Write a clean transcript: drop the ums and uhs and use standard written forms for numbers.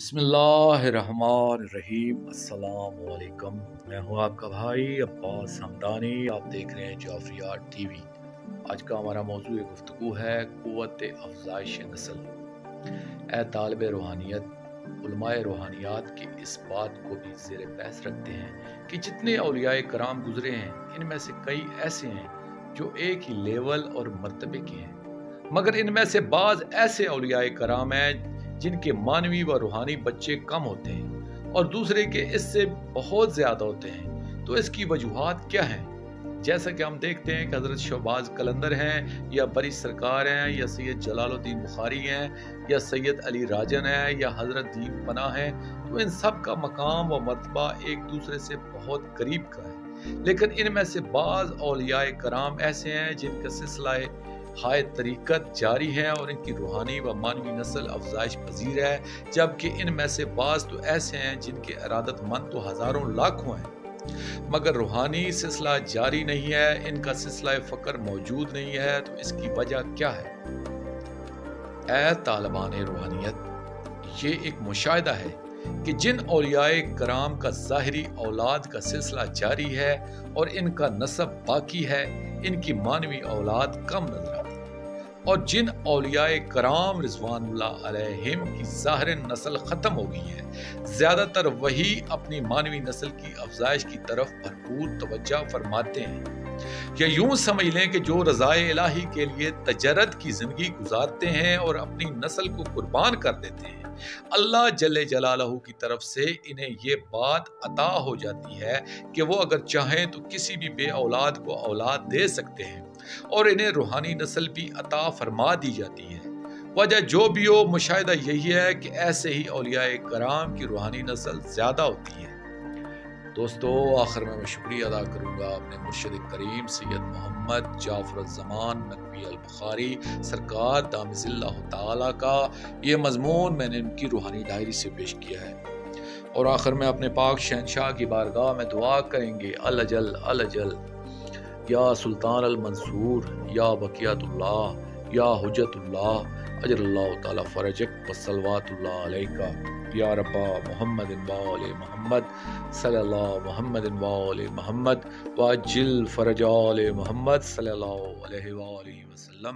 बिस्मिल्लाहिर्रहमानिर्रहीम। अस्सलाम वालेकुम। मैं हूँ आपका भाई अब्बास हमदानी। आप देख रहे हैं जाफरियात टीवी। आज का हमारा मौजू गुफ्तगू है क़ुव्वत अफ़ज़ाइश नस्ल। ए तालिब रूहानियत, उलमाए रूहानियात की इस बात को भी ज़ेर बहस रखते हैं कि जितने औलियाए कराम गुजरे हैं, इनमें से कई ऐसे हैं जो एक ही लेवल और मर्तबे के हैं, मगर इनमें से बाज़ ऐसे औलियाए कराम हैं जिनके मानवी व रूहानी बच्चे कम होते हैं और दूसरे के इससे बहुत ज़्यादा होते हैं। तो इसकी वजूहात क्या हैं? जैसा कि हम देखते हैं कि हज़रत शहबाज कलंदर हैं, या बरी सरकार हैं, या सैयद जलालुद्दीन बुखारी हैं, या सैयद अली राजन हैं, या हज़रत दीन पनाह हैं, तो इन सब का मकाम व मर्तबा एक दूसरे से बहुत करीब का है। लेकिन इनमें से बाज़ औलियाए कराम ऐसे हैं जिनका सिलसिला हाय तरीक़त जारी है और इनकी रूहानी व मानवी नस्ल अफ़ज़ाइश पजीर है, जबकि इनमें से बाज़ तो ऐसे हैं जिनके इरादतमंद तो हज़ारों लाखों हैं, मगर रूहानी सिलसिला जारी नहीं है, इनका सिलसिला फ़क्र मौजूद नहीं है। तो इसकी वजह क्या है? ऐ तालिबान रूहानियत, ये एक मुशाहिदा है कि जिन औलियाए कराम का ज़ाहिरी औलाद का सिलसिला जारी है और इनका नसब बाकी है, इनकी मानवी औलाद कम नजर आती है, और जिन औलियाए कराम रिज़वानुल्लाह अलैहिम की ज़ाहिर नस्ल ख़त्म हो गई है, ज़्यादातर वही अपनी मानवी नस्ल की अफ़ज़ाइश की तरफ भरपूर तवज्जो फरमाते हैं। या यूं समझ लें कि जो रज़ाए इलाही के लिए तजर्रद की ज़िंदगी गुजारते हैं और अपनी नस्ल को कुर्बान कर देते हैं, अल्लाह जल्ले जलालहू की तरफ से इन्हें ये बात अता हो जाती है कि वो अगर चाहें तो किसी भी बे औलाद को औलाद दे सकते हैं और इन्हें रूहानी नस्ल भी अता फरमा दी जाती है। वजह जो भी हो, मुशाहिदा यही है कि ऐसे ही औलियाए कराम की रूहानी नस्ल ज़्यादा होती है। दोस्तों, आखिर में मैं शुक्रिया अदा करूँगा अपने मुर्शिद करीम सैयद मोहम्मद जाफर ज़मान नकवी अल बुखारी सरकार दामिज़िल्लाहु ताला का। ये मज़मून मैंने इनकी रूहानी डायरी से पेश किया है। और आखिर में अपने पाक शहनशाह की बारगाह में दुआ करेंगे, अल अजल अल अजल या सुल्तान अल मंसूर, या बकियतुल्लाह, या हुज्जतुल्लाह, अजरल्लाहु ताला फरजक व सलवातुल्लाह अलैका या रब्बा मुहम्मदिन व आले मुहम्मद सल्लल्लाहु मुहम्मदिन व आले मुहम्मद व अज्जिल फरज आले मुहम्मद सल्लल्लाहु अलैहि व आलिहि वसल्लम।